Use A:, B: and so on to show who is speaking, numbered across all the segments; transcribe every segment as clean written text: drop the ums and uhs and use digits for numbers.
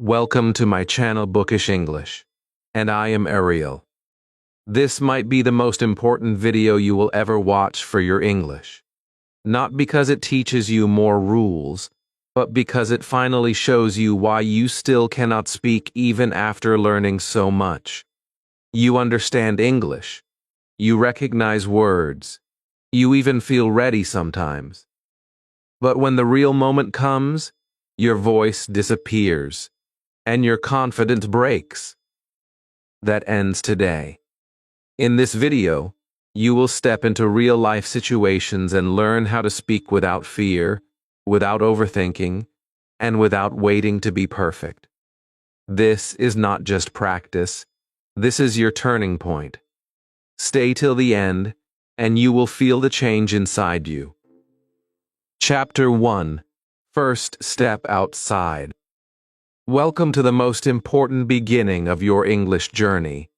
A: Welcome to my channel Bookish English, and I am Ariel. This might be the most important video you will ever watch for your English. Not because it teaches you more rules, but because it finally shows you why you still cannot speak even after learning so much. You understand English. You recognize words. You even feel ready sometimes. But when the real moment comes, your voice disappears. And your confidence breaks. That ends today. In this video, you will step into real-life situations and learn how to speak without fear, without overthinking, and without waiting to be perfect. This is not just practice. This is your turning point. Stay till the end, and you will feel the change inside you. Chapter 1. First step outside. Welcome to the most important beginning of your English journey.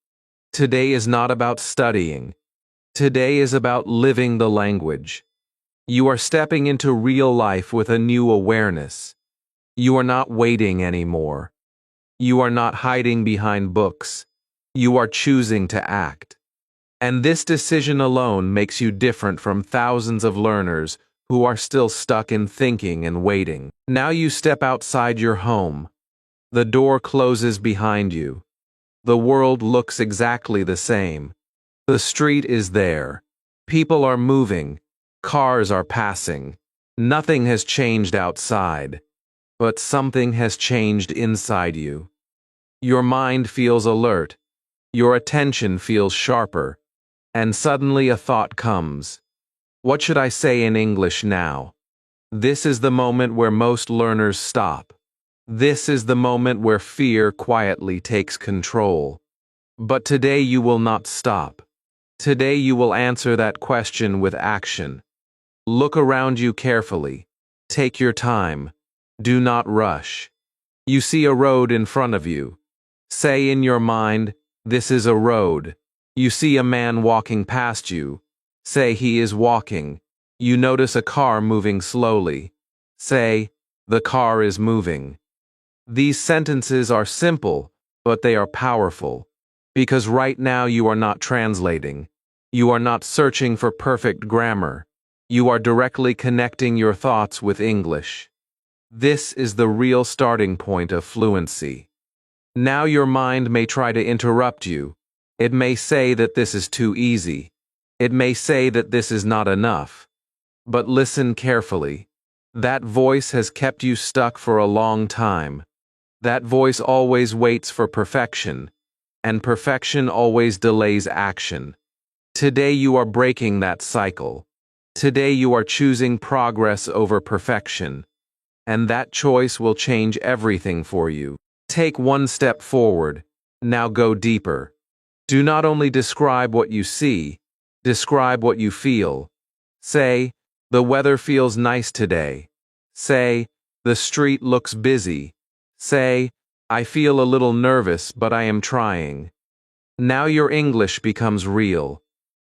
A: Today is not about studying. Today is about living the language. You are stepping into real life with a new awareness. You are not waiting anymore. You are not hiding behind books. You are choosing to act. And this decision alone makes you different from thousands of learners who are still stuck in thinking and waiting. Now you step outside your home. The door closes behind you. The world looks exactly the same. The street is there. People are moving. Cars are passing. Nothing has changed outside. But something has changed inside you. Your mind feels alert. Your attention feels sharper. And suddenly a thought comes. What should I say in English now? This is the moment where most learners stop. This is the moment where fear quietly takes control. But today you will not stop. Today you will answer that question with action. Look around you carefully. Take your time. Do not rush. You see a road in front of you. Say in your mind, "This is a road." You see a man walking past you. Say, "He is walking." You notice a car moving slowly. Say, "The car is moving." These sentences are simple, but they are powerful. Because right now you are not translating. You are not searching for perfect grammar. You are directly connecting your thoughts with English. This is the real starting point of fluency. Now your mind may try to interrupt you. It may say that this is too easy. It may say that this is not enough. But listen carefully. That voice has kept you stuck for a long time. That voice always waits for perfection, and perfection always delays action. Today you are breaking that cycle. Today you are choosing progress over perfection, and that choice will change everything for you. Take one step forward, now go deeper. Do not only describe what you see, describe what you feel. Say, "The weather feels nice today." Say, "The street looks busy." Say, "I feel a little nervous, but I am trying." Now your English becomes real.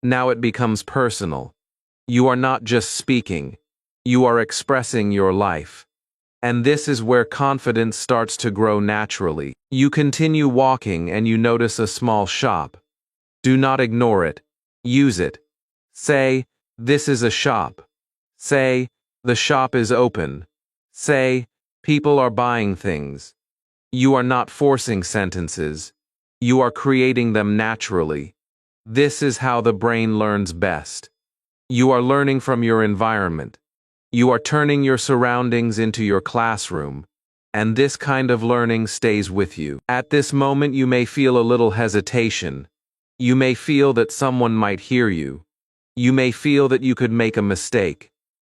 A: Now it becomes personal. You are not just speaking. You are expressing your life. And this is where confidence starts to grow naturally. You continue walking and you notice a small shop. Do not ignore it. Use it. Say, "This is a shop." Say, "The shop is open." Say, "People are buying things." You are not forcing sentences. You are creating them naturally. This is how the brain learns best. You are learning from your environment. You are turning your surroundings into your classroom. And this kind of learning stays with you. At this moment you may feel a little hesitation. You may feel that someone might hear you. You may feel that you could make a mistake.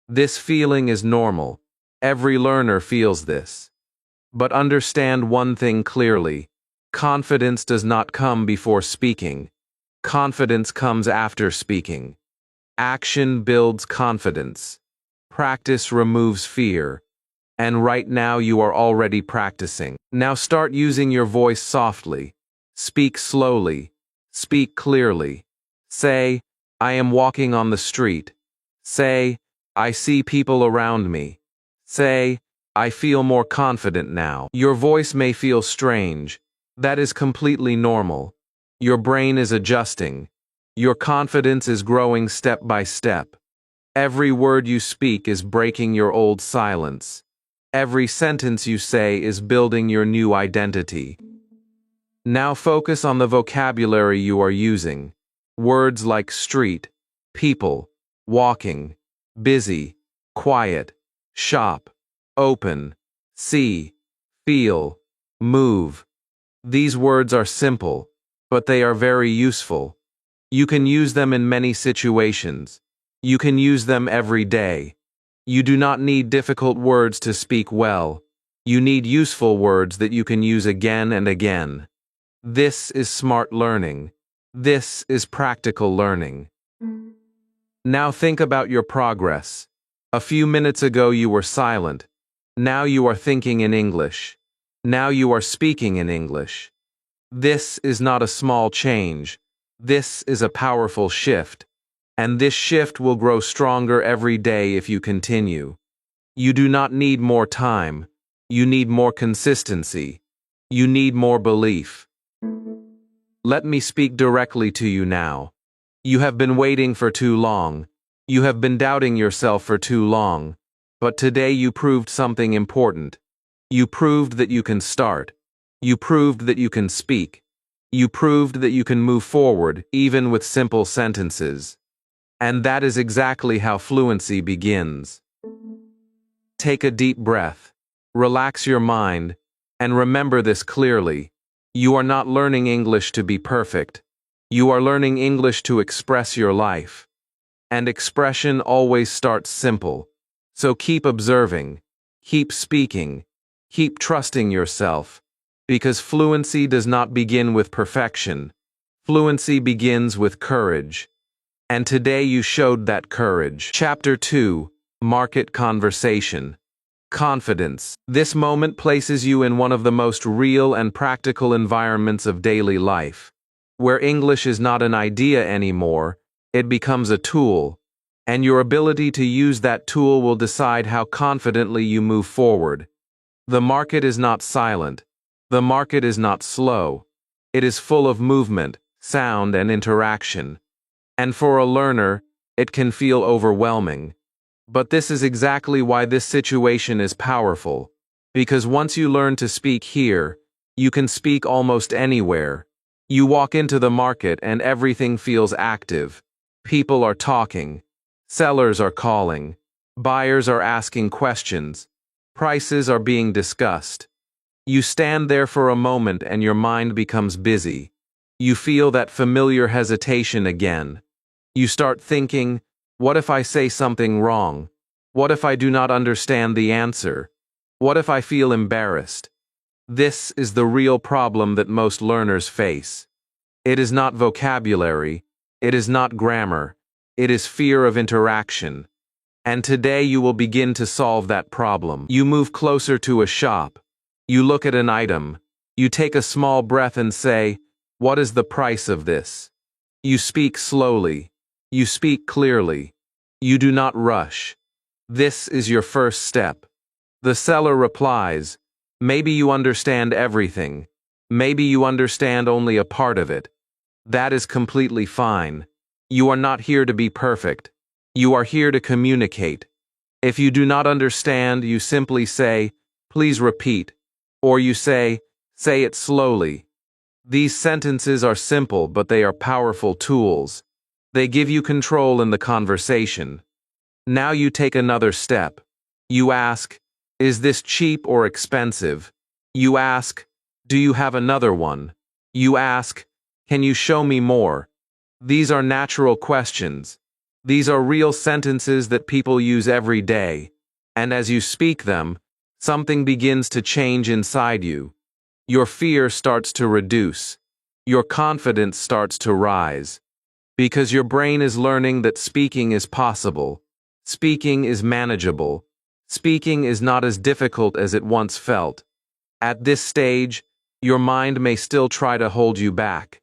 A: This feeling is normal. Every learner feels this. But understand one thing clearly. Confidence does not come before speaking. Confidence comes after speaking. Action builds confidence. Practice removes fear. And right now you are already practicing. Now start using your voice softly. Speak slowly. Speak clearly. Say, "I am walking on the street." Say, "I see people around me." Say, I feel more confident now. Your voice may feel strange. That is completely normal. Your brain is adjusting. Your confidence is growing step by step. Every word you speak is breaking your old silence. Every sentence you say is building your new identity. Now focus on the vocabulary you are using. Words like street, people, walking, busy, quiet, shop, open, see, feel, move. These words are simple, but they are very useful. You can use them in many situations. You can use them every day. You do not need difficult words to speak well. You need useful words that you can use again and again. This is smart learning. This is practical learning. Now think about your progress. A few minutes ago you were silent. Now you are thinking in English. Now you are speaking in English. This is not a small change. This is a powerful shift. And this shift will grow stronger every day if you continue. You do not need more time. You need more consistency. You need more belief. Let me speak directly to you now. You have been waiting for too long. You have been doubting yourself for too long. But today you proved something important. You proved that you can start. You proved that you can speak. You proved that you can move forward, even with simple sentences. And that is exactly how fluency begins. Take a deep breath. Relax your mind. And remember this clearly. You are not learning English to be perfect. You are learning English to express your life. And expression always starts simple. So keep observing. Keep speaking. Keep trusting yourself. Because fluency does not begin with perfection. Fluency begins with courage. And today you showed that courage. Chapter 2, Market Conversation. Confidence. This moment places you in one of the most real and practical environments of daily life, where English is not an idea anymore, it becomes a tool, and your ability to use that tool will decide how confidently you move forward. The market is not silent. The market is not slow. It is full of movement, sound, and interaction. And for a learner, it can feel overwhelming. But this is exactly why this situation is powerful. Because once you learn to speak here, you can speak almost anywhere. You walk into the market and everything feels active. People are talking. Sellers are calling. Buyers are asking questions. Prices are being discussed. You stand there for a moment and your mind becomes busy. You feel that familiar hesitation again. You start thinking, what if I say something wrong? What if I do not understand the answer? What if I feel embarrassed? This is the real problem that most learners face. It is not vocabulary. It is not grammar. It is fear of interaction. And today you will begin to solve that problem. You move closer to a shop. You look at an item. You take a small breath and say, what is the price of this? You speak slowly. You speak clearly. You do not rush. This is your first step. The seller replies, maybe you understand everything. Maybe you understand only a part of it. That is completely fine. You are not here to be perfect. You are here to communicate. If you do not understand, you simply say, please repeat. Or you say it slowly. These sentences are simple, but they are powerful tools. They give you control in the conversation. Now you take another step. You ask, is this cheap or expensive? You ask, do you have another one? You ask, can you show me more? These are natural questions. These are real sentences that people use every day. And as you speak them, something begins to change inside you. Your fear starts to reduce. Your confidence starts to rise. Because your brain is learning that speaking is possible. Speaking is manageable. Speaking is not as difficult as it once felt. At this stage, your mind may still try to hold you back.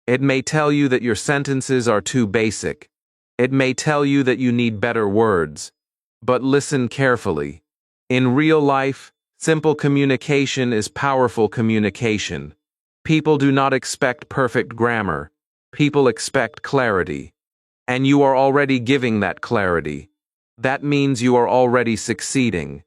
A: It may tell you that your sentences are too basic. It may tell you that you need better words. But listen carefully. In real life, simple communication is powerful communication. People do not expect perfect grammar. People expect clarity. And you are already giving that clarity. That means you are already succeeding.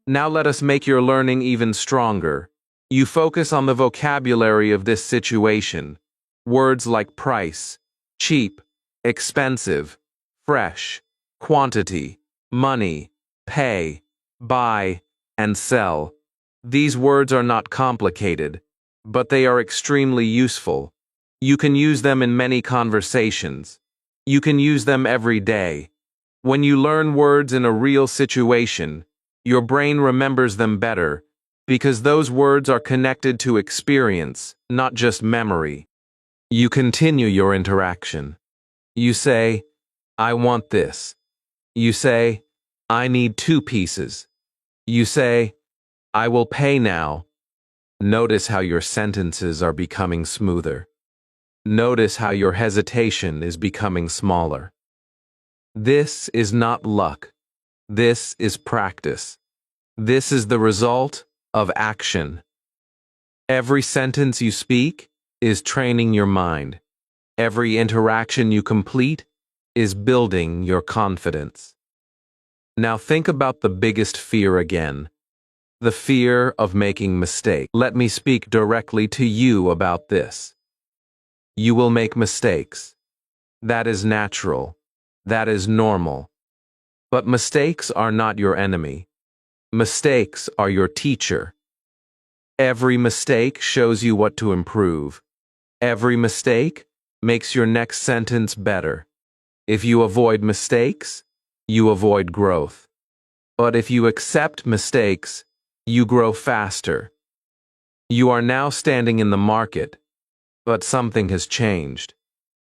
A: Now let us make your learning even stronger. You focus on the vocabulary of this situation. Words like price, cheap, expensive, fresh, quantity, money, pay, buy, and sell. These words are not complicated, but they are extremely useful. You can use them in many conversations. You can use them every day. When you learn words in a real situation, your brain remembers them better, because those words are connected to experience, not just memory. You continue your interaction. You say, I want this. You say, I need 2 pieces. You say, I will pay now. Notice how your sentences are becoming smoother. Notice how your hesitation is becoming smaller. This is not luck. This is practice. This is the result of action. Every sentence you speak is training your mind. Every interaction you complete is building your confidence. Now think about the biggest fear again. The fear of making mistakes. Let me speak directly to you about this. You will make mistakes. That is natural. That is normal. But mistakes are not your enemy. Mistakes are your teacher. Every mistake shows you what to improve. Every mistake makes your next sentence better. If you avoid mistakes, you avoid growth. But if you accept mistakes, you grow faster. You are now standing in the market, but something has changed.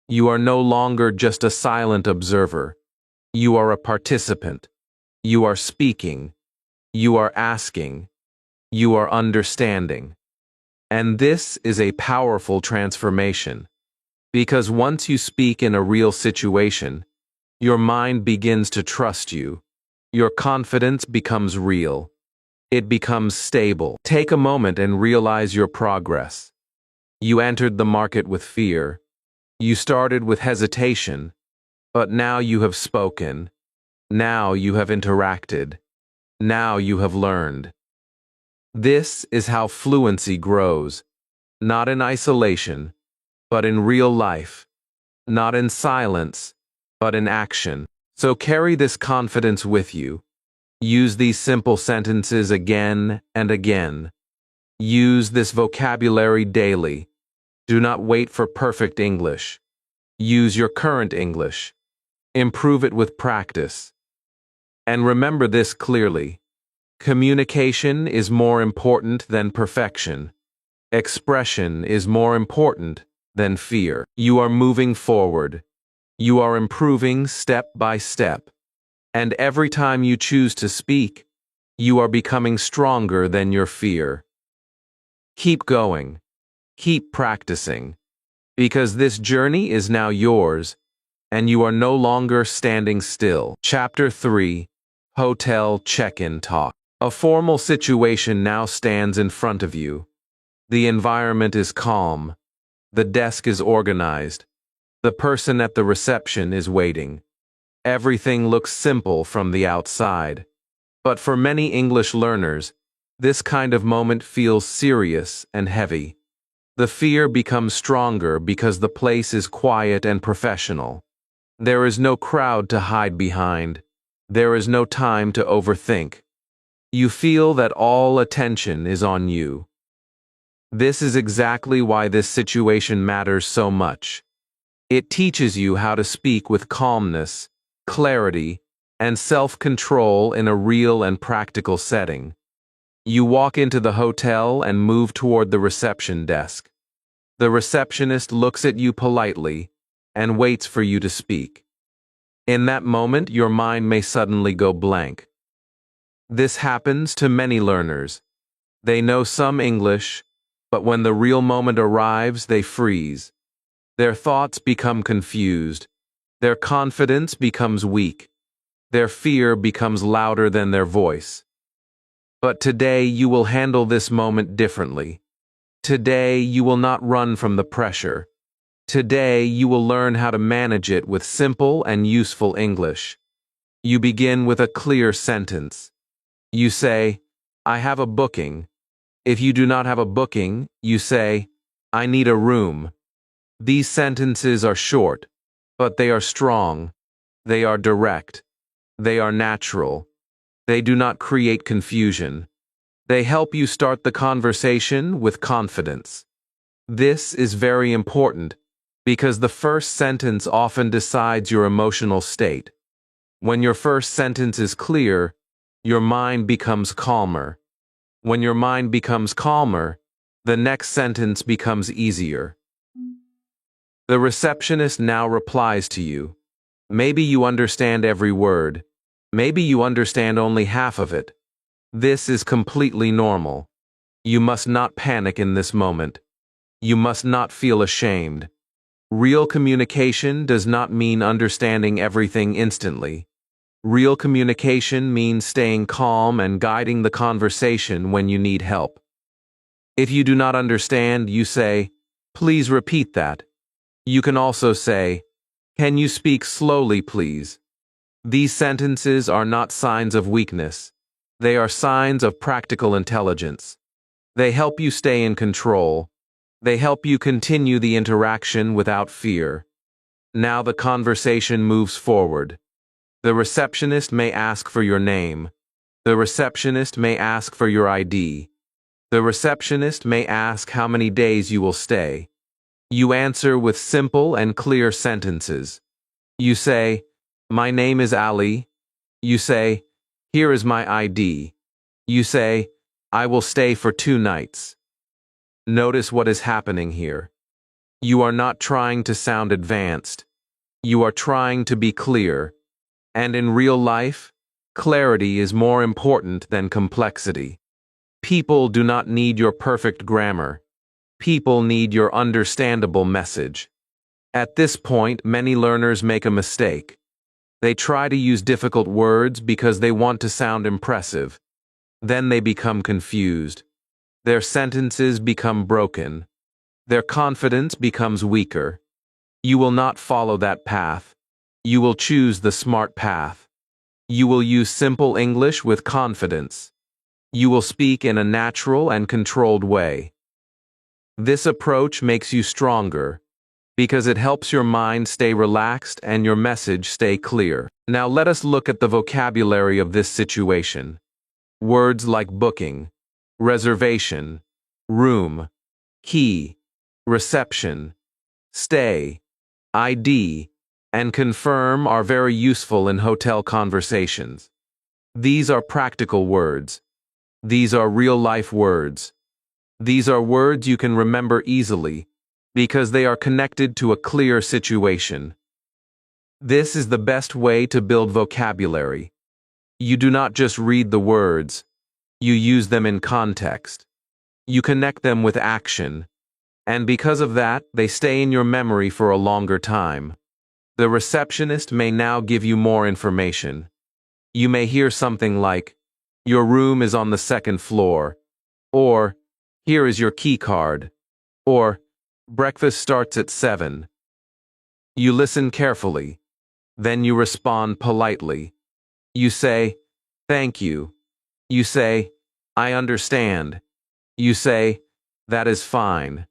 A: You are no longer just a silent observer. You are a participant. You are speaking. You are asking. You are understanding. And this is a powerful transformation. Because once you speak in a real situation, your mind begins to trust you. Your confidence becomes real. It becomes stable. Take a moment and realize your progress. You entered the market with fear. You started with hesitation, but now you have spoken. Now you have interacted. Now you have learned. This is how fluency grows, not in isolation, but in real life, not in silence, but in action. So carry this confidence with you. Use these simple sentences again and again. Use this vocabulary daily. Do not wait for perfect English. Use your current English. Improve it with practice. And remember this clearly. Communication is more important than perfection. Expression is more important than fear. You are moving forward. You are improving step by step. And every time you choose to speak, you are becoming stronger than your fear. Keep going. Keep practicing. Because this journey is now yours, and you are no longer standing still. Chapter 3. Hotel Check-in Talk. A formal situation now stands in front of you. The environment is calm. The desk is organized. The person at the reception is waiting. Everything looks simple from the outside. But for many English learners, this kind of moment feels serious and heavy. The fear becomes stronger because the place is quiet and professional. There is no crowd to hide behind. There is no time to overthink. You feel that all attention is on you. This is exactly why this situation matters so much. It teaches you how to speak with calmness, clarity, and self-control in a real and practical setting. You walk into the hotel and move toward the reception desk. The receptionist looks at you politely and waits for you to speak. In that moment, your mind may suddenly go blank. This happens to many learners. They know some English, but when the real moment arrives, they freeze. Their thoughts become confused. Their confidence becomes weak. Their fear becomes louder than their voice. But today you will handle this moment differently. Today you will not run from the pressure. Today you will learn how to manage it with simple and useful English. You begin with a clear sentence. You say, I have a booking. If you do not have a booking, you say, I need a room. These sentences are short, but they are strong. They are direct. They are natural. They do not create confusion. They help you start the conversation with confidence. This is very important because the first sentence often decides your emotional state. When your first sentence is clear, your mind becomes calmer. When your mind becomes calmer, the next sentence becomes easier. The receptionist now replies to you. Maybe you understand every word. Maybe you understand only half of it. This is completely normal. You must not panic in this moment. You must not feel ashamed. Real communication does not mean understanding everything instantly. Real communication means staying calm and guiding the conversation when you need help. If you do not understand, you say, please repeat that. You can also say, can you speak slowly, please? These sentences are not signs of weakness. They are signs of practical intelligence. They help you stay in control. They help you continue the interaction without fear. Now the conversation moves forward. The receptionist may ask for your name. The receptionist may ask for your ID. The receptionist may ask how many days you will stay. You answer with simple and clear sentences. You say, my name is Ali. You say, here is my ID. You say, I will stay for 2 nights. Notice what is happening here. You are not trying to sound advanced. You are trying to be clear. And in real life, clarity is more important than complexity. People do not need your perfect grammar. People need your understandable message. At this point, many learners make a mistake. They try to use difficult words because they want to sound impressive. Then they become confused. Their sentences become broken. Their confidence becomes weaker. You will not follow that path. You will choose the smart path. You will use simple English with confidence. You will speak in a natural and controlled way. This approach makes you stronger because it helps your mind stay relaxed and your message stay clear. Now let us look at the vocabulary of this situation. Words like booking, reservation, room, key, reception, stay, ID, and confirm are very useful in hotel conversations. These are practical words. These are real-life words. These are words you can remember easily because they are connected to a clear situation. This is the best way to build vocabulary. You do not just read the words. You use them in context. You connect them with action. And because of that, they stay in your memory for a longer time. The receptionist may now give you more information. You may hear something like, your room is on the 2nd floor, or here is your key card, or breakfast starts at 7. You listen carefully. Then you respond politely. You say, thank you. You say, I understand. You say, that is fine.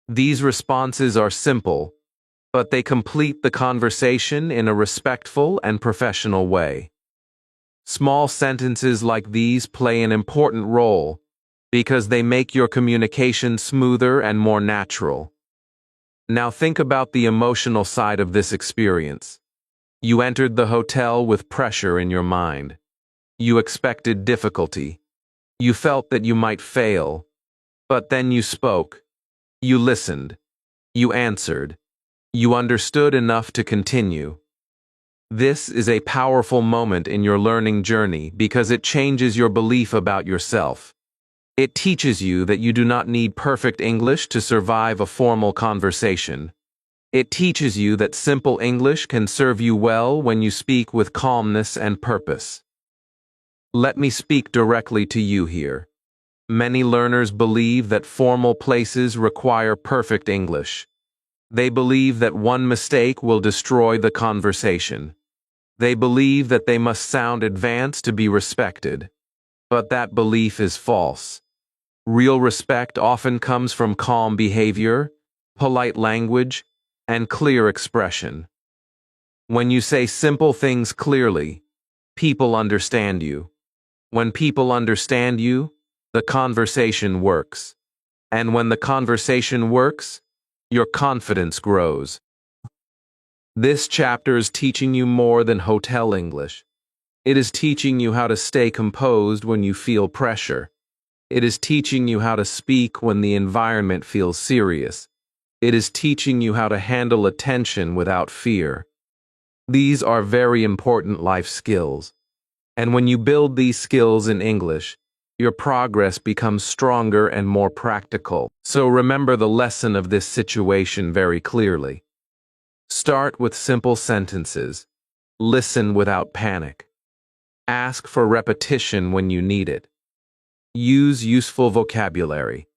A: These responses are simple, but they complete the conversation in a respectful and professional way. Small sentences like these play an important role because they make your communication smoother and more natural. Now think about the emotional side of this experience. You entered the hotel with pressure in your mind. You expected difficulty. You felt that you might fail. But then you spoke. You listened. You answered. You understood enough to continue. This is a powerful moment in your learning journey because it changes your belief about yourself. It teaches you that you do not need perfect English to survive a formal conversation. It teaches you that simple English can serve you well when you speak with calmness and purpose. Let me speak directly to you here. Many learners believe that formal places require perfect English. They believe that one mistake will destroy the conversation. They believe that they must sound advanced to be respected. But that belief is false. Real respect often comes from calm behavior, polite language, and clear expression. When you say simple things clearly, people understand you. When people understand you, the conversation works. And when the conversation works, your confidence grows. This chapter is teaching you more than hotel English. It is teaching you how to stay composed when you feel pressure. It is teaching you how to speak when the environment feels serious. It is teaching you how to handle attention without fear. These are very important life skills. And when you build these skills in English, your progress becomes stronger and more practical. So remember the lesson of this situation very clearly. Start with simple sentences. Listen without panic. Ask for repetition when you need it. Use useful vocabulary.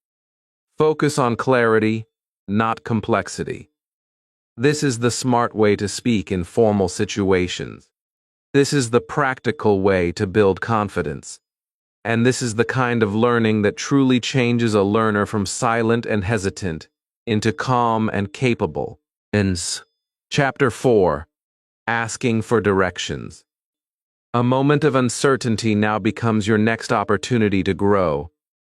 A: Focus on clarity, not complexity. This is the smart way to speak in formal situations. This is the practical way to build confidence. And this is the kind of learning that truly changes a learner from silent and hesitant into calm and capable. Chapter 4. Asking for directions. A moment of uncertainty now becomes your next opportunity to grow,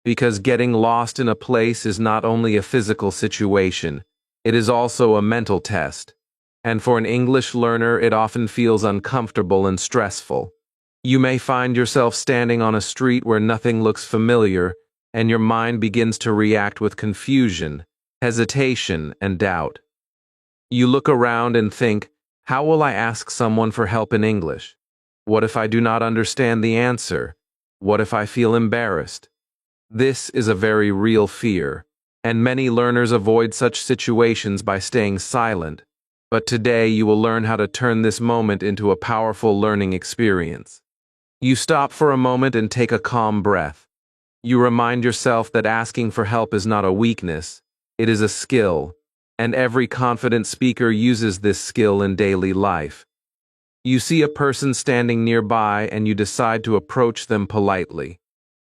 A: because getting lost in a place is not only a physical situation, it is also a mental test. And for an English learner, it often feels uncomfortable and stressful. You may find yourself standing on a street where nothing looks familiar, and your mind begins to react with confusion, hesitation, and doubt. You look around and think, how will I ask someone for help in English? What if I do not understand the answer? What if I feel embarrassed? This is a very real fear, and many learners avoid such situations by staying silent. But today you will learn how to turn this moment into a powerful learning experience. You stop for a moment and take a calm breath. You remind yourself that asking for help is not a weakness, it is a skill, and every confident speaker uses this skill in daily life. You see a person standing nearby and you decide to approach them politely.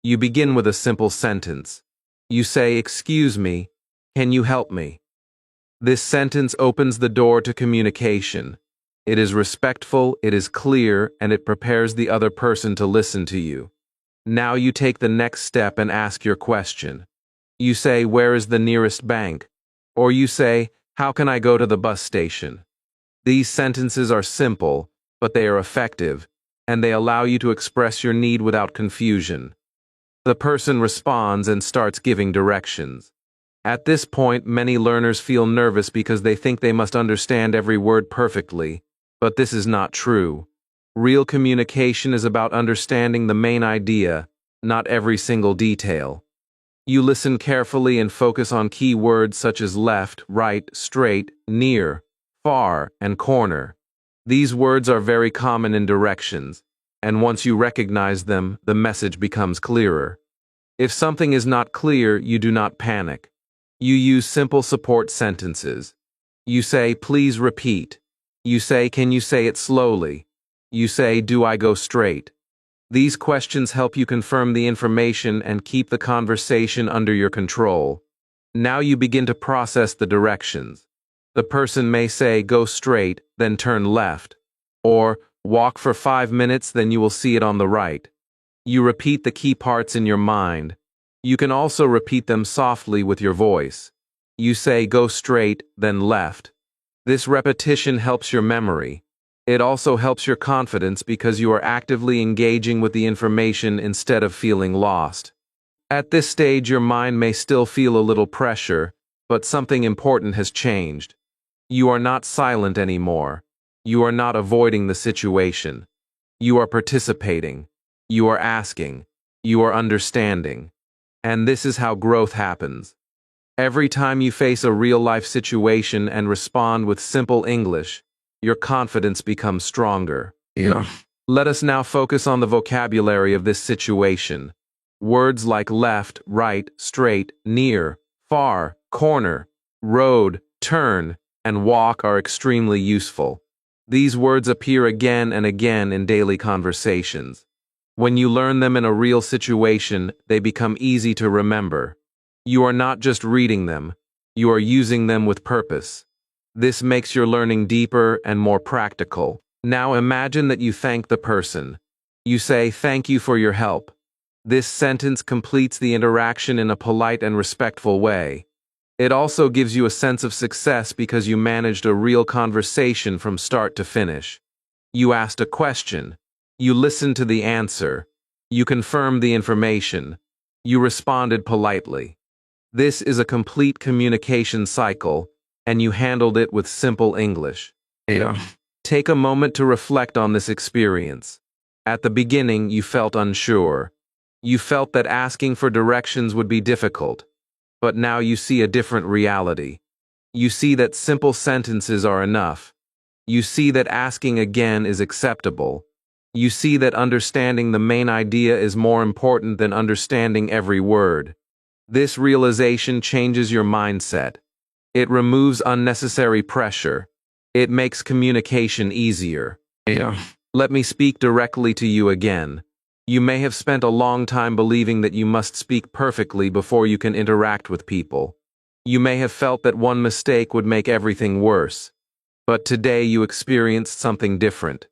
A: You begin with a simple sentence. You say, "Excuse me, can you help me?" This sentence opens the door to communication. It is respectful, it is clear, and it prepares the other person to listen to you. Now you take the next step and ask your question. You say, "Where is the nearest bank?" Or you say, "How can I go to the bus station?" These sentences are simple, but they are effective, and they allow you to express your need without confusion. The person responds and starts giving directions. At this point, many learners feel nervous because they think they must understand every word perfectly, but this is not true. Real communication is about understanding the main idea, not every single detail. You listen carefully and focus on key words such as left, right, straight, near, far, and corner. These words are very common in directions, and once you recognize them, the message becomes clearer. If something is not clear, you do not panic. You use simple support sentences. You say, "Please repeat." You say, "Can you say it slowly?" You say, "Do I go straight?" These questions help you confirm the information and keep the conversation under your control. Now you begin to process the directions. The person may say, "Go straight, then turn left," or "Walk for 5 minutes, then you will see it on the right." You repeat the key parts in your mind. You can also repeat them softly with your voice. You say, "Go straight, then left." This repetition helps your memory. It also helps your confidence because you are actively engaging with the information instead of feeling lost. At this stage, your mind may still feel a little pressure, but something important has changed. You are not silent anymore. You are not avoiding the situation. You are participating. You are asking. You are understanding. And this is how growth happens. Every time you face a real-life situation and respond with simple English, your confidence becomes stronger.
B: Yeah.
A: Let us now focus on the vocabulary of this situation. Words like left, right, straight, near, far, corner, road, turn, and walk are extremely useful. These words appear again and again in daily conversations. When you learn them in a real situation, they become easy to remember. You are not just reading them, you are using them with purpose. This makes your learning deeper and more practical. Now imagine that you thank the person. You say, "Thank you for your help." This sentence completes the interaction in a polite and respectful way. It also gives you a sense of success because you managed a real conversation from start to finish. You asked a question. You listened to the answer. You confirmed the information. You responded politely. This is a complete communication cycle, and you handled it with simple English.
B: Yeah.
A: Take a moment to reflect on this experience. At the beginning, you felt unsure. You felt that asking for directions would be difficult. But now you see a different reality. You see that simple sentences are enough. You see that asking again is acceptable. You see that understanding the main idea is more important than understanding every word. This realization changes your mindset. It removes unnecessary pressure. It makes communication easier.
B: Yeah.
A: Let me speak directly to you again. You may have spent a long time believing that you must speak perfectly before you can interact with people. You may have felt that one mistake would make everything worse. But today you experienced something different.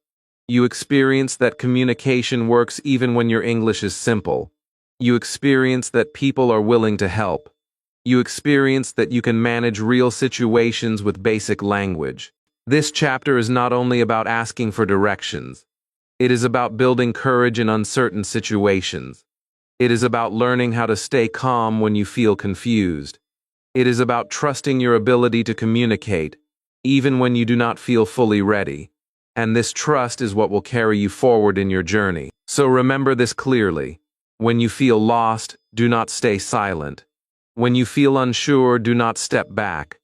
A: You experienced that communication works even when your English is simple. You experienced that people are willing to help. You experienced that you can manage real situations with basic language. This chapter is not only about asking for directions. It is about building courage in uncertain situations. It is about learning how to stay calm when you feel confused. It is about trusting your ability to communicate, even when you do not feel fully ready. And this trust is what will carry you forward in your journey. So remember this clearly. When you feel lost, do not stay silent. When you feel unsure, do not step back.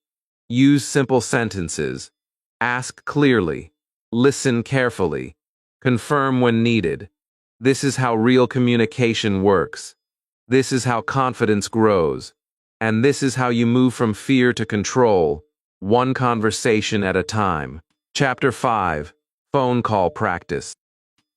A: Use simple sentences. Ask clearly. Listen carefully. Confirm when needed. This is how real communication works. This is how confidence grows. And this is how you move from fear to control, one conversation at a time. Chapter 5. Phone Call Practice.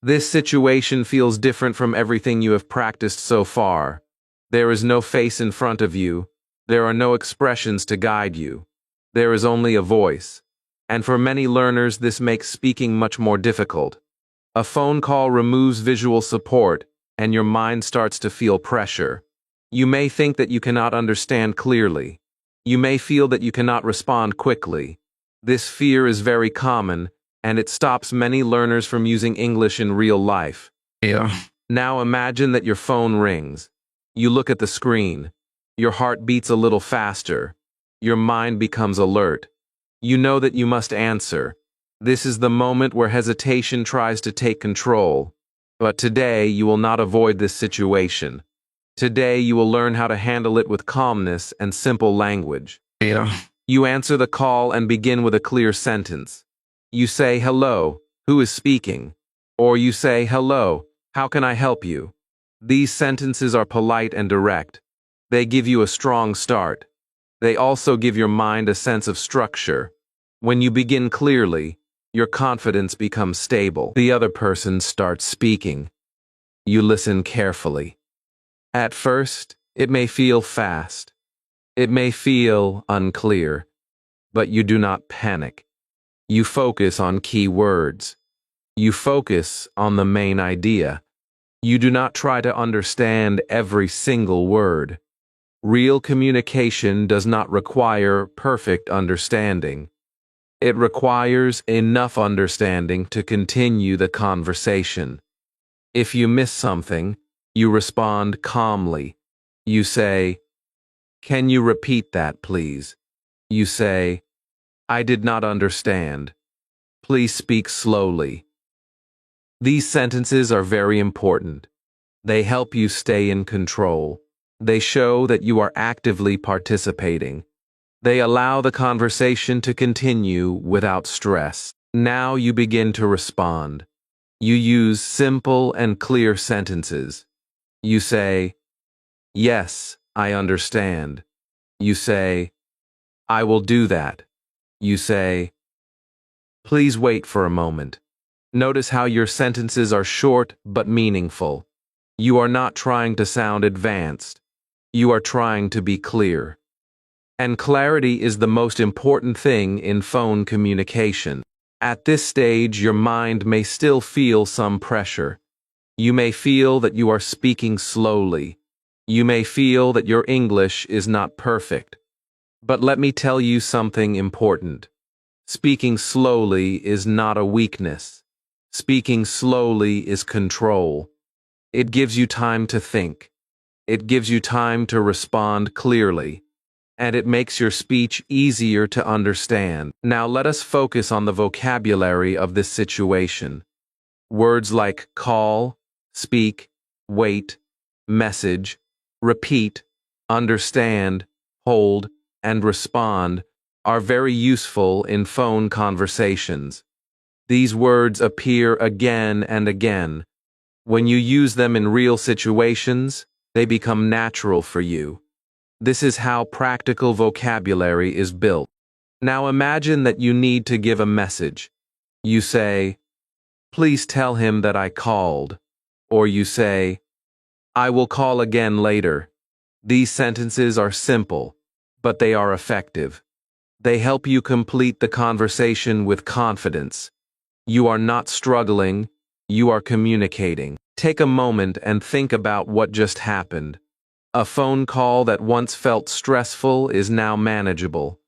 A: This situation feels different from everything you have practiced so far. There is no face in front of you. There are no expressions to guide you. There is only a voice. And for many learners, this makes speaking much more difficult. A phone call removes visual support, and your mind starts to feel pressure. You may think that you cannot understand clearly. You may feel that you cannot respond quickly. This fear is very common, and it stops many learners from using English in real life.
B: Yeah.
A: Now imagine that your phone rings. You look at the screen. Your heart beats a little faster. Your mind becomes alert. You know that you must answer. This is the moment where hesitation tries to take control. But today you will not avoid this situation. Today you will learn how to handle it with calmness and simple language.
B: Yeah.
A: You answer the call and begin with a clear sentence. You say, "Hello, who is speaking?" Or you say, "Hello, how can I help you?" These sentences are polite and direct. They give you a strong start. They also give your mind a sense of structure. When you begin clearly, your confidence becomes stable. The other person starts speaking. You listen carefully. At first, it may feel fast. It may feel unclear, but you do not panic. You focus on key words. You focus on the main idea. You do not try to understand every single word. Real communication does not require perfect understanding. It requires enough understanding to continue the conversation. If you miss something, you respond calmly. You say, "Can you repeat that, please?" You say, "I did not understand. Please speak slowly." These sentences are very important. They help you stay in control. They show that you are actively participating. They allow the conversation to continue without stress. Now you begin to respond. You use simple and clear sentences. You say, "Yes, I understand." You say, "I will do that." You say, "Please wait for a moment." Notice how your sentences are short but meaningful. You are not trying to sound advanced. You are trying to be clear. And clarity is the most important thing in phone communication. At this stage, your mind may still feel some pressure. You may feel that you are speaking slowly. You may feel that your English is not perfect. But let me tell you something important. Speaking slowly is not a weakness. Speaking slowly is control. It gives you time to think. It gives you time to respond clearly. And it makes your speech easier to understand. Now let us focus on the vocabulary of this situation. Words like call, speak, wait, message, repeat, understand, hold, and respond are very useful in phone conversations. These words appear again and again. When you use them in real situations, they become natural for you. This is how practical vocabulary is built. Now imagine that you need to give a message. You say, "Please tell him that I called." Or you say, "I will call again later." These sentences are simple, but they are effective. They help you complete the conversation with confidence. You are not struggling, you are communicating. Take a moment and think about what just happened. A phone call that once felt stressful is now manageable.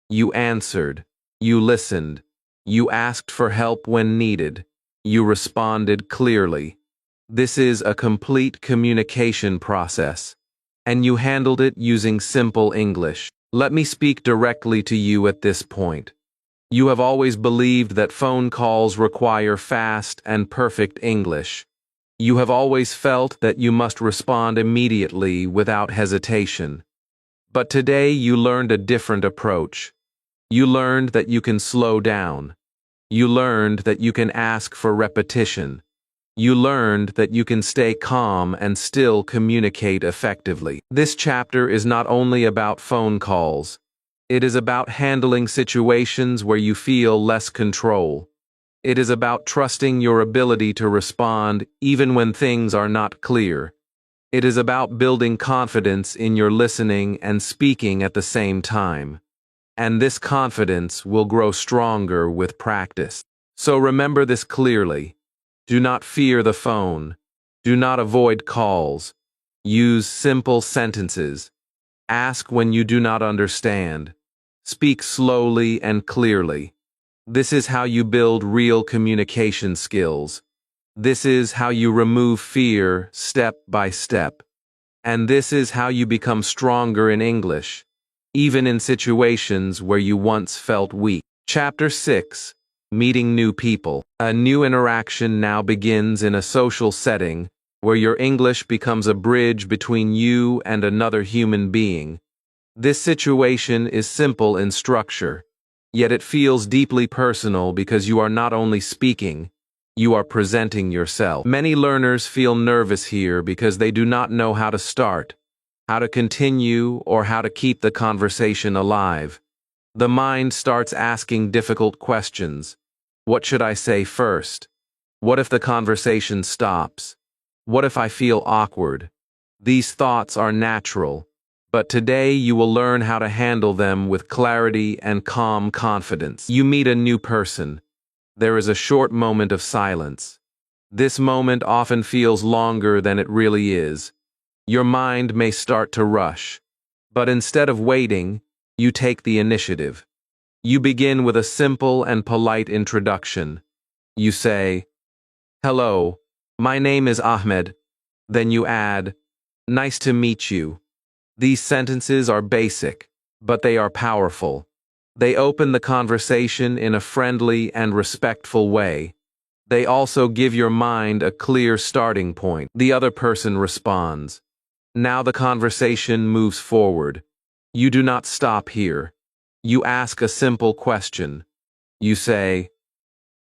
A: You answered. You listened. You asked for help when needed. You responded clearly. This is a complete communication process, and you handled it using simple English. Let me speak directly to you at this point. You have always believed that phone calls require fast and perfect English. You have always felt that you must respond immediately without hesitation. But today you learned a different approach. You learned that you can slow down. You learned that you can ask for repetition. You learned that you can stay calm and still communicate effectively. This chapter is not only about phone calls. It is about handling situations where you feel less control. It is about trusting your ability to respond even when things are not clear. It is about building confidence in your listening and speaking at the same time. And this confidence will grow stronger with practice. So remember this clearly. Do not fear the phone. Do not avoid calls. Use simple sentences. Ask when you do not understand. Speak slowly and clearly. This is how you build real communication skills. This is how you remove fear step by step. And this is how you become stronger in English, even in situations where you once felt weak. Chapter 6. Meeting new people. A new interaction now begins in a social setting where your English becomes a bridge between you and another human being. This situation is simple in structure, yet it feels deeply personal because you are not only speaking, you are presenting yourself. Many learners feel nervous here because they do not know how to start, how to continue, or how to keep the conversation alive. The mind starts asking difficult questions. What should I say first? What if the conversation stops? What if I feel awkward? These thoughts are natural, but today you will learn how to handle them with clarity and calm confidence. You meet a new person. There is a short moment of silence. This moment often feels longer than it really is. Your mind may start to rush, but instead of waiting, you take the initiative. You begin with a simple and polite introduction. You say, "Hello, my name is Ahmed." Then you add, "Nice to meet you." These sentences are basic, but they are powerful. They open the conversation in a friendly and respectful way. They also give your mind a clear starting point. The other person responds. Now the conversation moves forward. You do not stop here. You ask a simple question. You say,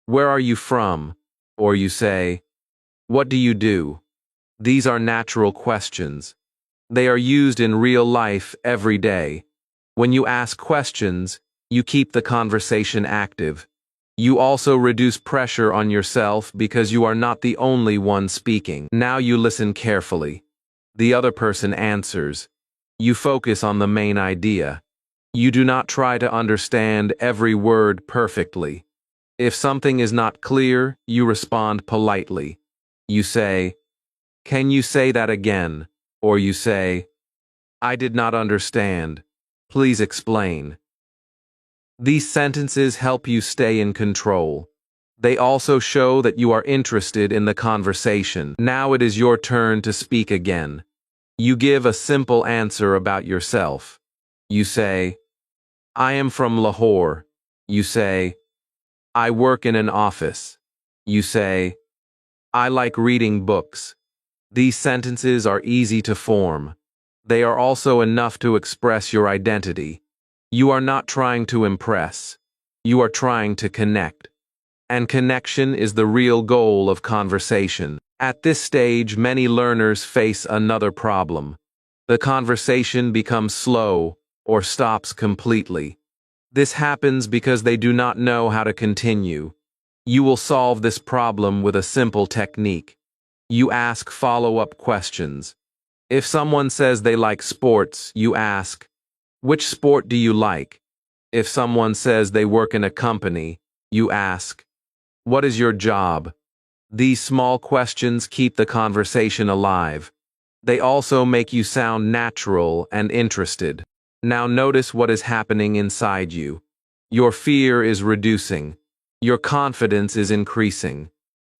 A: "Where are you from?" Or you say, "What do you do?" These are natural questions. They are used in real life every day. When you ask questions, you keep the conversation active. You also reduce pressure on yourself because you are not the only one speaking. Now you listen carefully. The other person answers. You focus on the main idea. You do not try to understand every word perfectly. If something is not clear, you respond politely. You say, "Can you say that again?" Or you say, "I did not understand. Please explain." These sentences help you stay in control. They also show that you are interested in the conversation. Now it is your turn to speak again. You give a simple answer about yourself. You say, "I am from Lahore." You say, "I work in an office." You say, "I like reading books." These sentences are easy to form. They are also enough to express your identity. You are not trying to impress. You are trying to connect. And connection is the real goal of conversation. At this stage, many learners face another problem. The conversation becomes slow or stops completely. This happens because they do not know how to continue. You will solve this problem with a simple technique. You ask follow-up questions. If someone says they like sports, you ask, "Which sport do you like?" If someone says they work in a company, you ask, "What is your job?" These small questions keep the conversation alive. They also make you sound natural and interested. Now notice what is happening inside you. Your fear is reducing. Your confidence is increasing.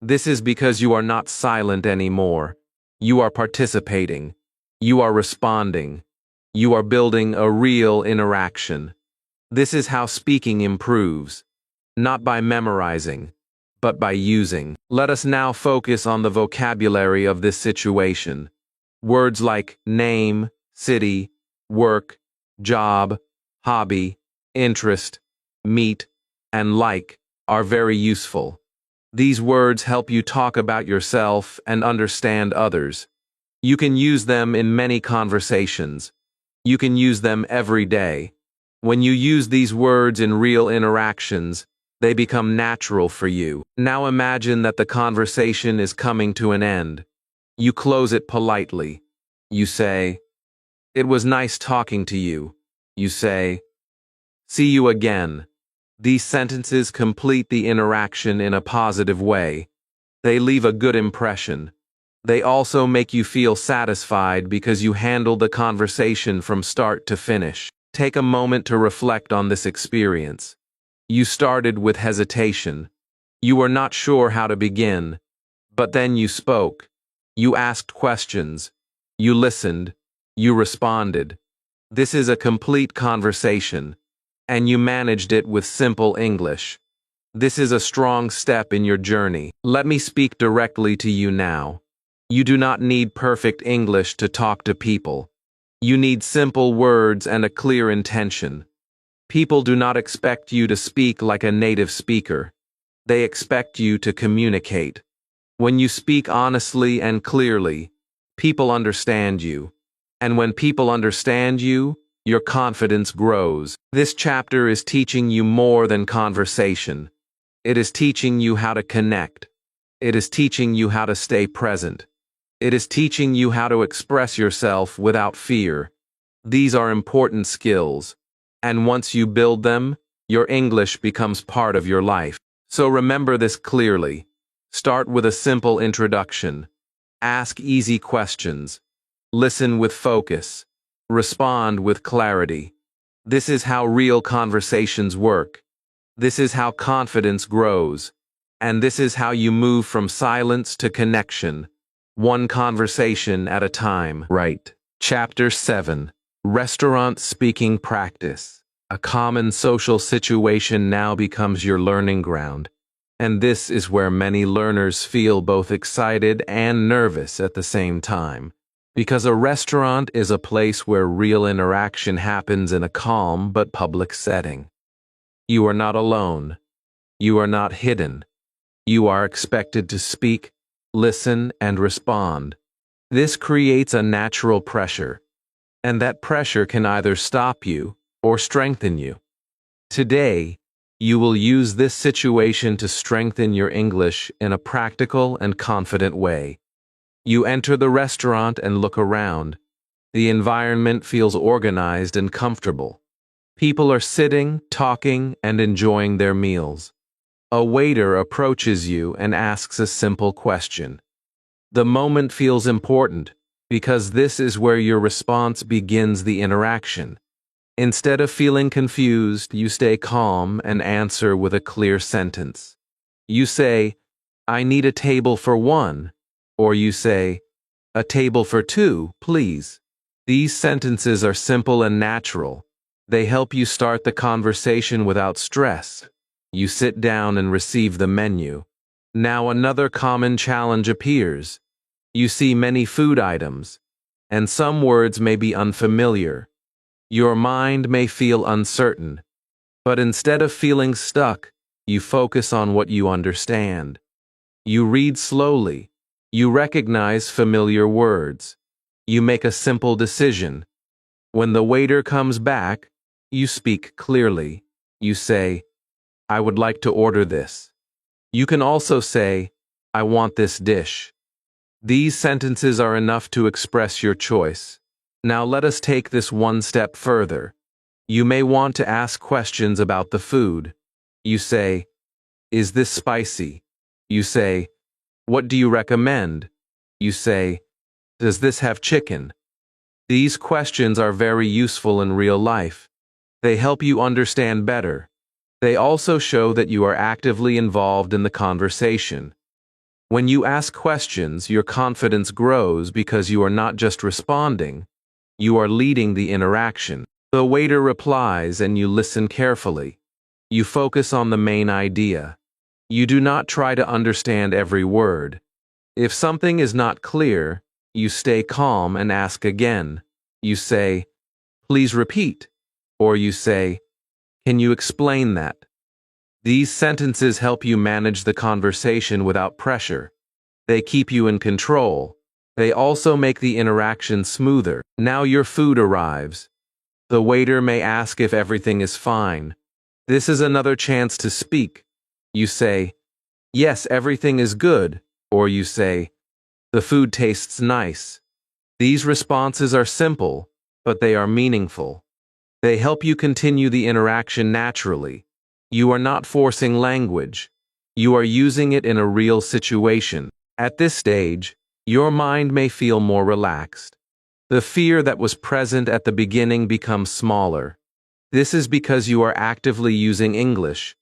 A: This is because you are not silent anymore. You are participating. You are responding. You are building a real interaction. This is how speaking improves. Not by memorizing, but by using. Let us now focus on the vocabulary of this situation. Words like name, city, work, job, hobby, interest, meet, and like are very useful. These words help you talk about yourself and understand others. You can use them in many conversations. You can use them every day. When you use these words in real interactions, they become natural for you. Now imagine that the conversation is coming to an end. You close it politely. You say, "It was nice talking to you." You say, "See you again." These sentences complete the interaction in a positive way. They leave a good impression. They also make you feel satisfied because you handled the conversation from start to finish. Take a moment to reflect on this experience. You started with hesitation. You were not sure how to begin, but then you spoke. You asked questions. You listened. You responded. This is a complete conversation, and you managed it with simple English. This is a strong step in your journey. Let me speak directly to you now. You do not need perfect English to talk to people. You need simple words and a clear intention. People do not expect you to speak like a native speaker. They expect you to communicate. When you speak honestly and clearly, people understand you. And when people understand you, your confidence grows. This chapter is teaching you more than conversation. It is teaching you how to connect. It is teaching you how to stay present. It is teaching you how to express yourself without fear. These are important skills, and once you build them, your English becomes part of your life. So remember this clearly. Start with a simple introduction. Ask easy questions. Listen with focus. Respond with clarity. This is how real conversations work. This is how confidence grows. And this is how you move from silence to connection. One conversation at a time. Right. Chapter 7. Restaurant Speaking Practice. A common social situation now becomes your learning ground. And this is where many learners feel both excited and nervous at the same time. Because a restaurant is a place where real interaction happens in a calm but public setting. You are not alone. You are not hidden. You are expected to speak, listen, and respond. This creates a natural pressure, and that pressure can either stop you or strengthen you. Today, you will use this situation to strengthen your English in a practical and confident way. You enter the restaurant and look around. The environment feels organized and comfortable. People are sitting, talking, and enjoying their meals. A waiter approaches you and asks a simple question. The moment feels important because this is where your response begins the interaction. Instead of feeling confused, you stay calm and answer with a clear sentence. You say, "I need a table for one," or you say, "A table for two, please." These sentences are simple and natural. They help you start the conversation without stress. You sit down and receive the menu. Now another common challenge appears. You see many food items, and some words may be unfamiliar. Your mind may feel uncertain, but instead of feeling stuck, you focus on what you understand. You read slowly. You recognize familiar words. You make a simple decision. When the waiter comes back, you speak clearly. You say, "I would like to order this." You can also say, "I want this dish." These sentences are enough to express your choice. Now let us take this one step further. You may want to ask questions about the food. You say, "Is this spicy?" You say, "What do you recommend?" You say, "Does this have chicken?" These questions are very useful in real life. They help you understand better. They also show that you are actively involved in the conversation. When you ask questions, your confidence grows because you are not just responding, you are leading the interaction. The waiter replies and you listen carefully. You focus on the main idea. You do not try to understand every word. If something is not clear, you stay calm and ask again. You say, "Please repeat," or you say, "Can you explain that?" These sentences help you manage the conversation without pressure. They keep you in control. They also make the interaction smoother. Now your food arrives. The waiter may ask if everything is fine. This is another chance to speak. You say, "Yes, everything is good," or you say, "The food tastes nice." These responses are simple, but they are meaningful. They help you continue the interaction naturally. You are not forcing language. You are using it in a real situation. At this stage, your mind may feel more relaxed. The fear that was present at the beginning becomes smaller. This is because you are actively using English.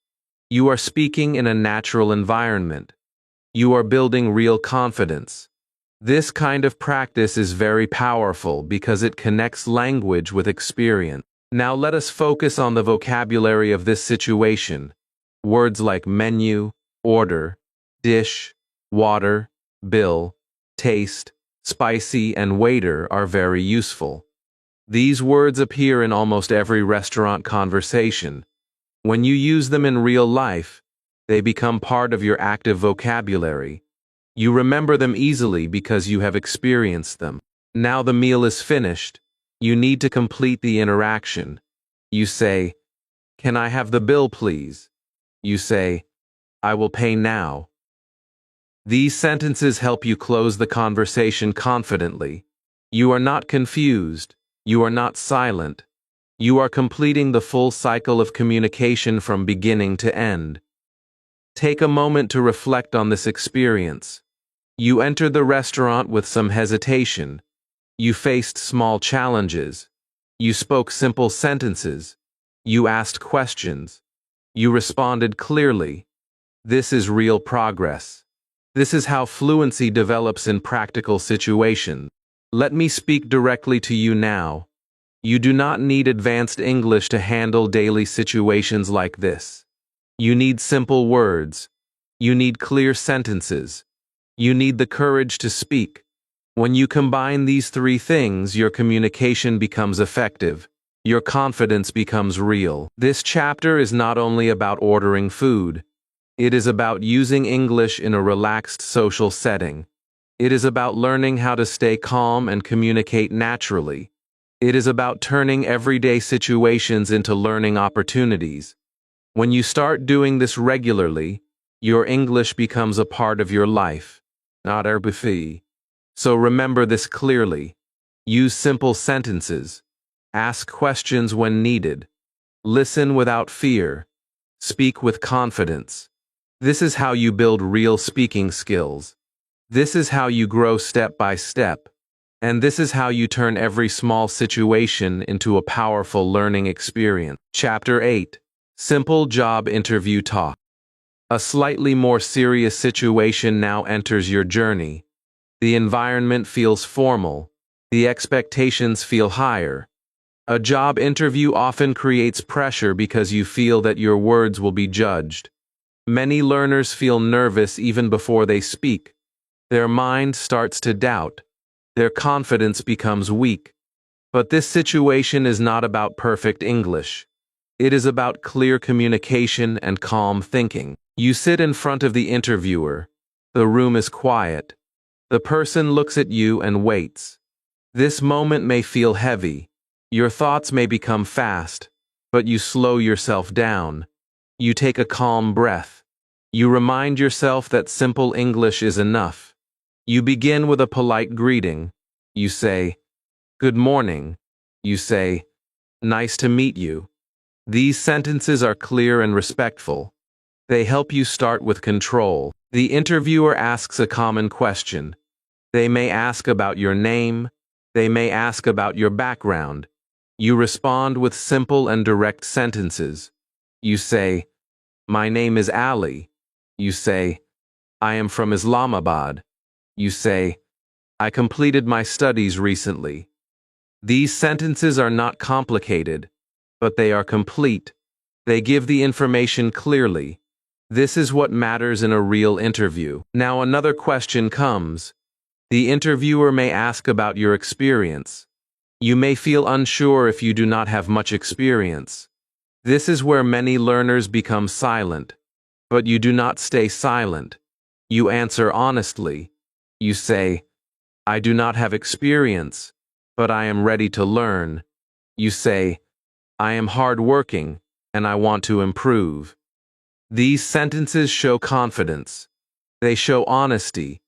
A: You are speaking in a natural environment. You are building real confidence. This kind of practice is very powerful because it connects language with experience. Now let us focus on the vocabulary of this situation. Words like menu, order, dish, water, bill, taste, spicy, and waiter are very useful. These words appear in almost every restaurant conversation. When you use them in real life, they become part of your active vocabulary. You remember them easily because you have experienced them. Now the meal is finished. You need to complete the interaction. You say, "Can I have the bill, please?" You say, "I will pay now." These sentences help you close the conversation confidently. You are not confused. You are not silent. You are completing the full cycle of communication from beginning to end. Take a moment to reflect on this experience. You entered the restaurant with some hesitation. You faced small challenges. You spoke simple sentences. You asked questions. You responded clearly. This is real progress. This is how fluency develops in practical situations. Let me speak directly to you now. You do not need advanced English to handle daily situations like this. You need simple words. You need clear sentences. You need the courage to speak. When you combine these three things, your communication becomes effective. Your confidence becomes real. This chapter is not only about ordering food. It is about using English in a relaxed social setting. It is about learning how to stay calm and communicate naturally. It is about turning everyday situations into learning opportunities. When you start doing this regularly, your English becomes a part of your life, not a buffet. So remember this clearly. Use simple sentences. Ask questions when needed. Listen without fear. Speak with confidence. This is how you build real speaking skills. This is how you grow step by step. And this is how you turn every small situation into a powerful learning experience. Chapter 8. Simple Job Interview Talk. A slightly more serious situation now enters your journey. The environment feels formal. The expectations feel higher. A job interview often creates pressure because you feel that your words will be judged. Many learners feel nervous even before they speak. Their mind starts to doubt. Their confidence becomes weak. But this situation is not about perfect English. It is about clear communication and calm thinking. You sit in front of the interviewer. The room is quiet. The person looks at you and waits. This moment may feel heavy. Your thoughts may become fast, but you slow yourself down. You take a calm breath. You remind yourself that simple English is enough. You begin with a polite greeting. You say, "Good morning." You say, "Nice to meet you." These sentences are clear and respectful. They help you start with control. The interviewer asks a common question. They may ask about your name. They may ask about your background. You respond with simple and direct sentences. You say, "My name is Ali." You say, "I am from Islamabad." You say, "I completed my studies recently." These sentences are not complicated, but they are complete. They give the information clearly. This is what matters in a real interview. Now another question comes. The interviewer may ask about your experience. You may feel unsure if you do not have much experience. This is where many learners become silent. But you do not stay silent. You answer honestly. You say, "I do not have experience, but I am ready to learn." You say, "I am hardworking, and I want to improve." These sentences show confidence. They show honesty.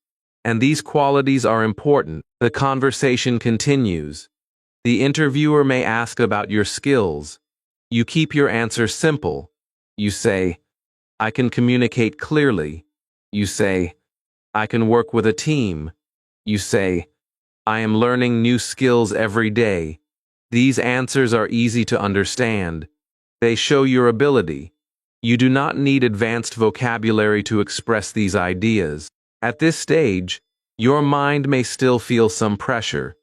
A: And these qualities are important. The conversation continues. The interviewer may ask about your skills. You keep your answer simple. You say, "I can communicate clearly." You say, "I can work with a team." You say, "I am learning new skills every day." These answers are easy to understand. They show your ability. You do not need advanced vocabulary to express these ideas. At this stage, your mind may still feel some pressure.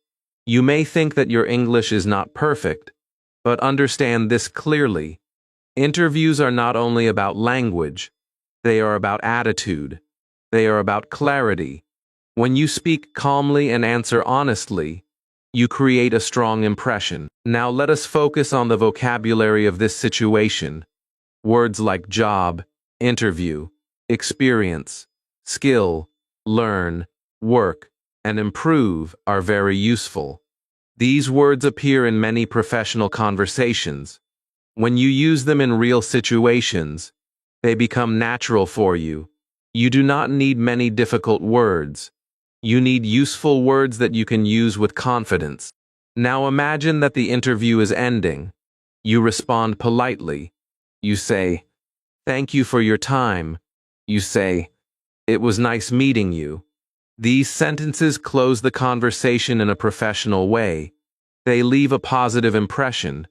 A: You may think that your English is not perfect, but understand this clearly. Interviews are not only about language, they are about attitude. They are about clarity. When you speak calmly and answer honestly, you create a strong impression. Now let us focus on the vocabulary of this situation. Words like job, interview, experience, skill, learn, work, and improve are very useful. These words appear in many professional conversations. When you use them in real situations, they become natural for you. You do not need many difficult words. You need useful words that you can use with confidence. Now imagine that the interview is ending. You respond politely. You say, "Thank you for your time." You say, "It was nice meeting you." These sentences close the conversation in a professional way. They leave a positive impression.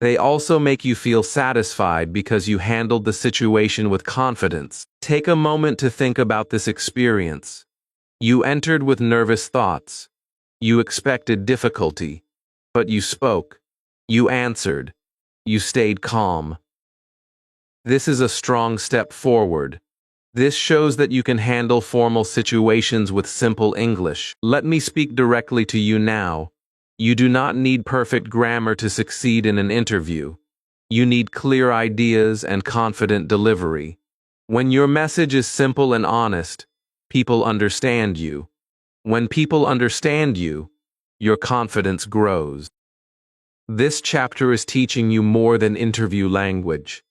A: They also make you feel satisfied because you handled the situation with confidence. Take a moment to think about this experience. You entered with nervous thoughts. You expected difficulty. But you spoke. You answered. You stayed calm. This is a strong step forward. This shows that you can handle formal situations with simple English. Let me speak directly to you now. You do not need perfect grammar to succeed in an interview. You need clear ideas and confident delivery. When your message is simple and honest, people understand you. When people understand you, your confidence grows. This chapter is teaching you more than interview language.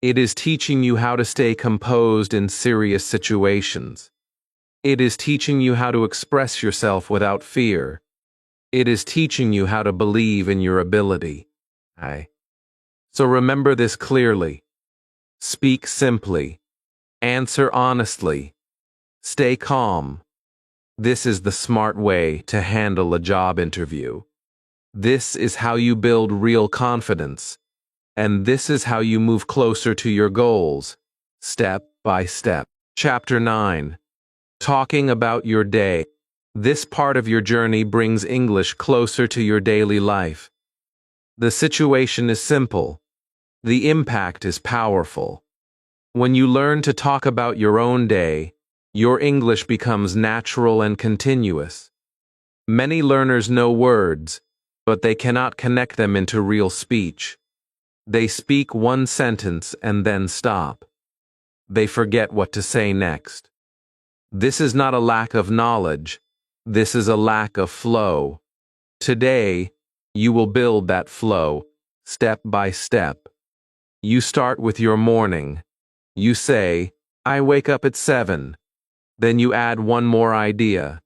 A: It is teaching you how to stay composed in serious situations. It is teaching you how to express yourself without fear. It is teaching you how to believe in your ability. So remember this clearly. Speak simply. Answer honestly. Stay calm. This is the smart way to handle a job interview. This is how you build real confidence. And this is how you move closer to your goals, step by step. Chapter 9. Talking about your day. This part of your journey brings English closer to your daily life. The situation is simple. The impact is powerful. When you learn to talk about your own day, your English becomes natural and continuous. Many learners know words, but they cannot connect them into real speech. They speak one sentence and then stop. They forget what to say next. This is not a lack of knowledge. This is a lack of flow. Today, you will build that flow, step by step. You start with your morning. You say, I wake up at 7. Then you add one more idea.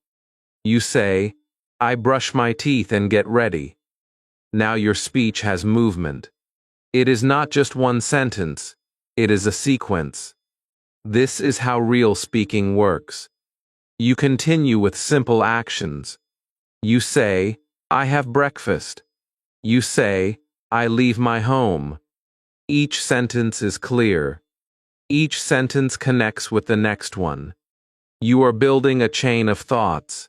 A: You say, I brush my teeth and get ready. Now your speech has movement. It is not just one sentence, it is a sequence. This is how real speaking works. You continue with simple actions. You say, I have breakfast. You say, I leave my home. Each sentence is clear. Each sentence connects with the next one. You are building a chain of thoughts.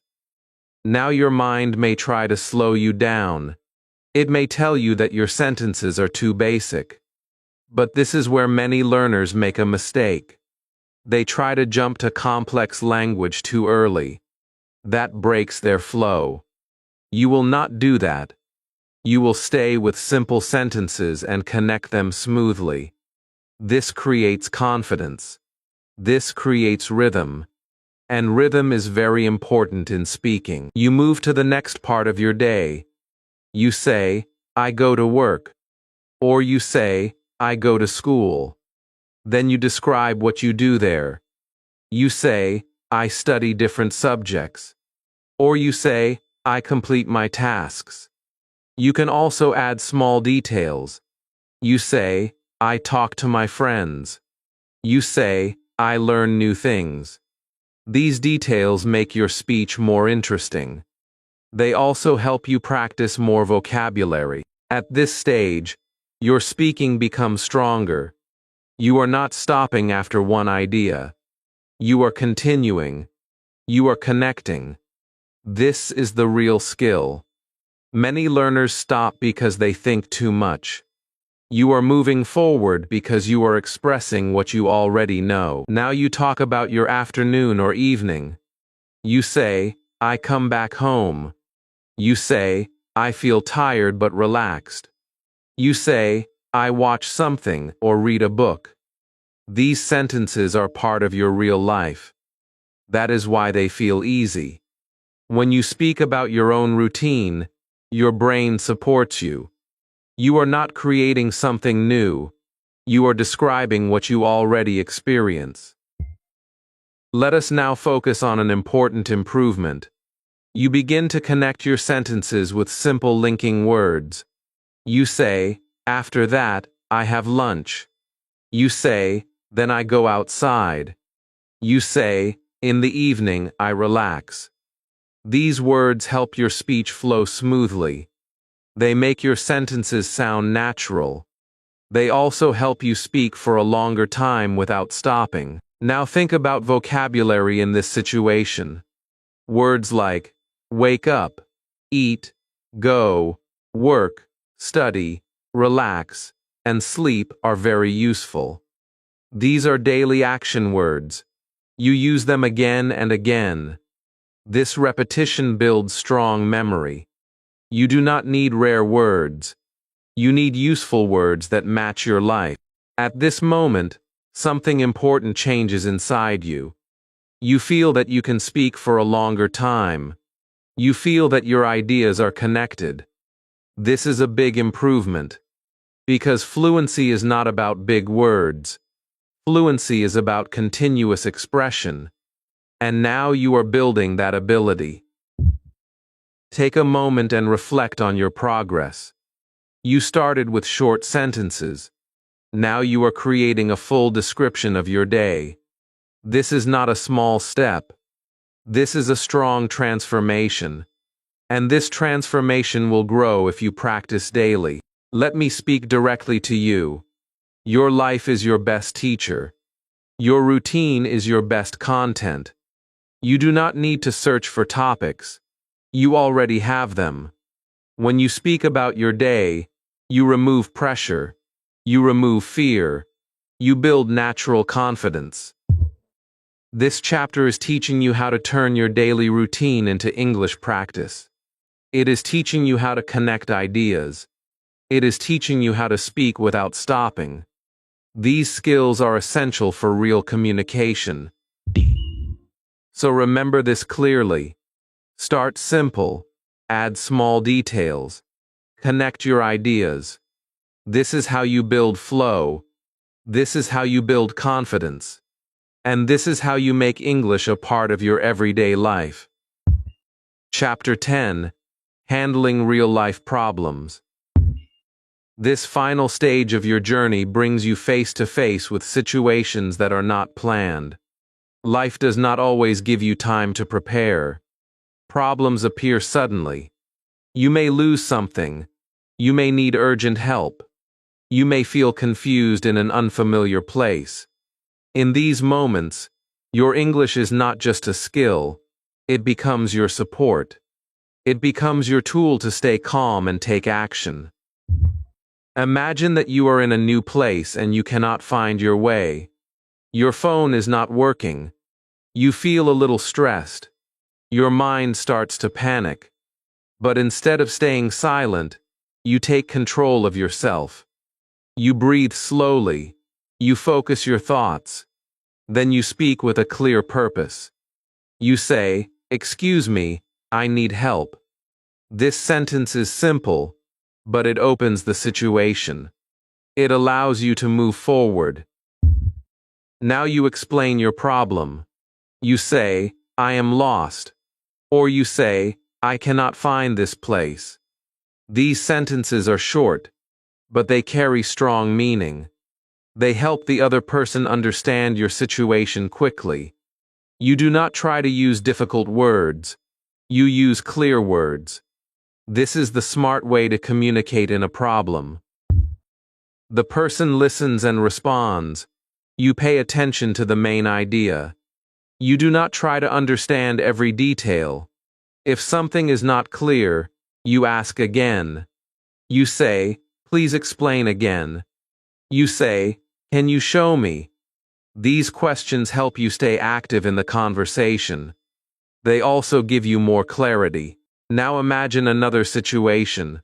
A: Now your mind may try to slow you down. It may tell you that your sentences are too basic. But this is where many learners make a mistake. They try to jump to complex language too early. That breaks their flow. You will not do that. You will stay with simple sentences and connect them smoothly. This creates confidence. This creates rhythm. And rhythm is very important in speaking. You move to the next part of your day. You say, I go to work. Or you say, I go to school. Then you describe what you do there. You say, I study different subjects. Or you say, I complete my tasks. You can also add small details. You say, I talk to my friends. You say, I learn new things. These details make your speech more interesting. They also help you practice more vocabulary. At this stage, your speaking becomes stronger. You are not stopping after one idea. You are continuing. You are connecting. This is the real skill. Many learners stop because they think too much. You are moving forward because you are expressing what you already know. Now you talk about your afternoon or evening. You say, I come back home. You say, I feel tired but relaxed. You say, I watch something or read a book. These sentences are part of your real life. That is why they feel easy. When you speak about your own routine, your brain supports you. You are not creating something new. You are describing what you already experience. Let us now focus on an important improvement. You begin to connect your sentences with simple linking words. You say, after that, I have lunch. You say, then I go outside. You say, in the evening, I relax. These words help your speech flow smoothly. They make your sentences sound natural. They also help you speak for a longer time without stopping. Now think about vocabulary in this situation. Words like wake up, eat, go, work, study, relax, and sleep are very useful. These are daily action words. You use them again and again. This repetition builds strong memory. You do not need rare words. You need useful words that match your life. At this moment, something important changes inside you. You feel that you can speak for a longer time. You feel that your ideas are connected. This is a big improvement. Because fluency is not about big words. Fluency is about continuous expression. And now you are building that ability. Take a moment and reflect on your progress. You started with short sentences. Now you are creating a full description of your day. This is not a small step. This is a strong transformation. And this transformation will grow if you practice daily. Let me speak directly to you. Your life is your best teacher. Your routine is your best content. You do not need to search for topics. You already have them. When you speak about your day, you remove pressure. You remove fear. You build natural confidence. This chapter is teaching you how to turn your daily routine into English practice. It is teaching you how to connect ideas. It is teaching you how to speak without stopping. These skills are essential for real communication. So remember this clearly. Start simple. Add small details. Connect your ideas. This is how you build flow. This is how you build confidence. And this is how you make English a part of your everyday life. Chapter 10. Handling Real-Life Problems. This final stage of your journey brings you face to face with situations that are not planned. Life does not always give you time to prepare. Problems appear suddenly. You may lose something. You may need urgent help. You may feel confused in an unfamiliar place. In these moments, your English is not just a skill, it becomes your support. It becomes your tool to stay calm and take action. Imagine that you are in a new place and you cannot find your way. Your phone is not working. You feel a little stressed. Your mind starts to panic. But instead of staying silent, you take control of yourself. You breathe slowly. You focus your thoughts. Then you speak with a clear purpose. You say, "Excuse me, I need help." This sentence is simple, but it opens the situation. It allows you to move forward. Now you explain your problem. You say, "I am lost." Or you say, "I cannot find this place." These sentences are short, but they carry strong meaning. They help the other person understand your situation quickly. You do not try to use difficult words. You use clear words. This is the smart way to communicate in a problem. The person listens and responds. You pay attention to the main idea. You do not try to understand every detail. If something is not clear, you ask again. You say, "Please explain again." You say, "Can you show me?" These questions help you stay active in the conversation. They also give you more clarity. Now imagine another situation.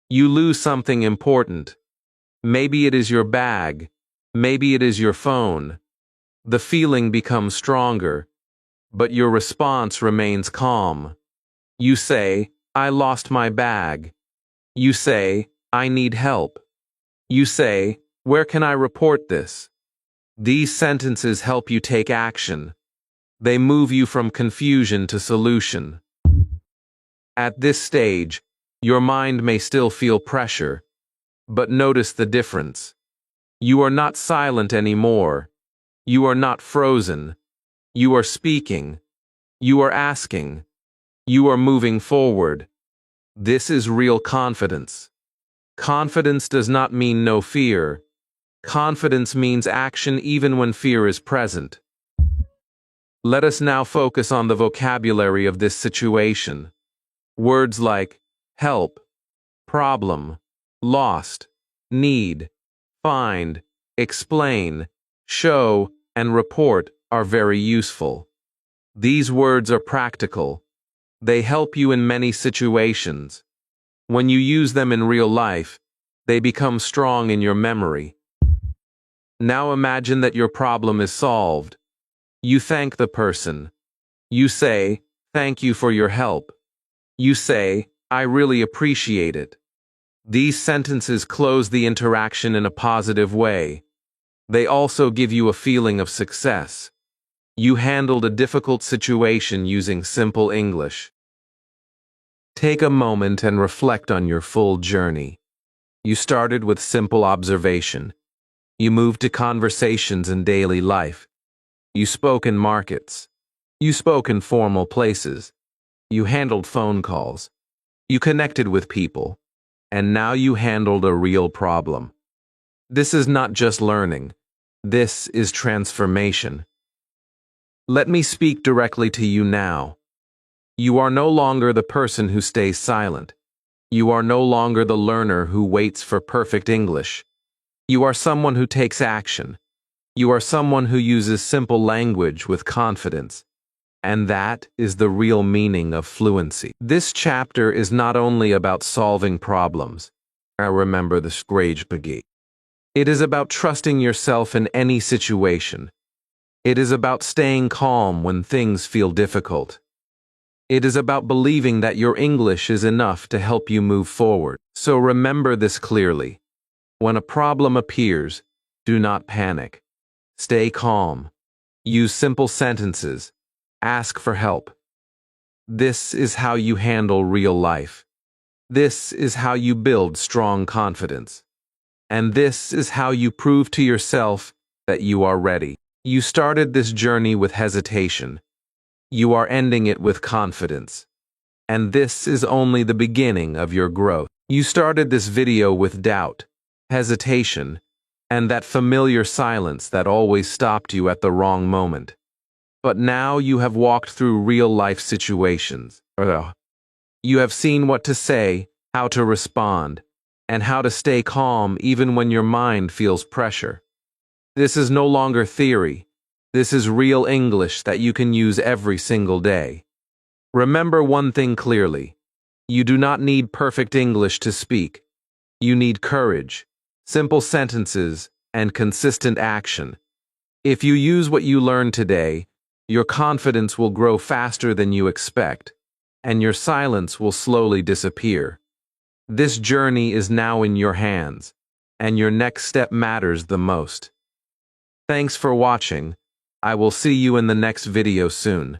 A: You lose something important. Maybe it is your bag. Maybe it is your phone. The feeling becomes stronger, but your response remains calm. You say, "I lost my bag." You say, "I need help." You say, "Where can I report this?" These sentences help you take action. They move you from confusion to solution. At this stage, your mind may still feel pressure, but notice the difference. You are not silent anymore. You are not frozen. You are speaking. You are asking. You are moving forward. This is real confidence. Confidence does not mean no fear. Confidence means action even when fear is present. Let us now focus on the vocabulary of this situation. Words like help, problem, lost, need, find, explain, show, and report are very useful. These words are practical. They help you in many situations. When you use them in real life, they become strong in your memory. Now imagine that your problem is solved. You thank the person. You say, "Thank you for your help." You say, "I really appreciate it." These sentences close the interaction in a positive way. They also give you a feeling of success. You handled a difficult situation using simple English. Take a moment and reflect on your full journey. You started with simple observation. You moved to conversations in daily life. You spoke in markets. You spoke in formal places. You handled phone calls. You connected with people. And now you handled a real problem. This is not just learning. This is transformation. Let me speak directly to you now. You are no longer the person who stays silent. You are no longer the learner who waits for perfect English. You are someone who takes action. You are someone who uses simple language with confidence. And that is the real meaning of fluency. This chapter is not only about solving problems. I remember the Scrage Pagi. It is about trusting yourself in any situation. It is about staying calm when things feel difficult. It is about believing that your English is enough to help you move forward. So remember this clearly. When a problem appears, do not panic. Stay calm. Use simple sentences. Ask for help. This is how you handle real life. This is how you build strong confidence. And this is how you prove to yourself that you are ready. You started this journey with hesitation. You are ending it with confidence. And this is only the beginning of your growth. You started this video with doubt, hesitation, and that familiar silence that always stopped you at the wrong moment. But now you have walked through real-life situations. You have seen what to say, how to respond, and how to stay calm even when your mind feels pressure. This is no longer theory. This is real English that you can use every single day. Remember one thing clearly. You do not need perfect English to speak. You need courage, simple sentences, and consistent action. If you use what you learned today, your confidence will grow faster than you expect, and your silence will slowly disappear. This journey is now in your hands, and your next step matters the most. Thanks for watching. I will see you in the next video soon.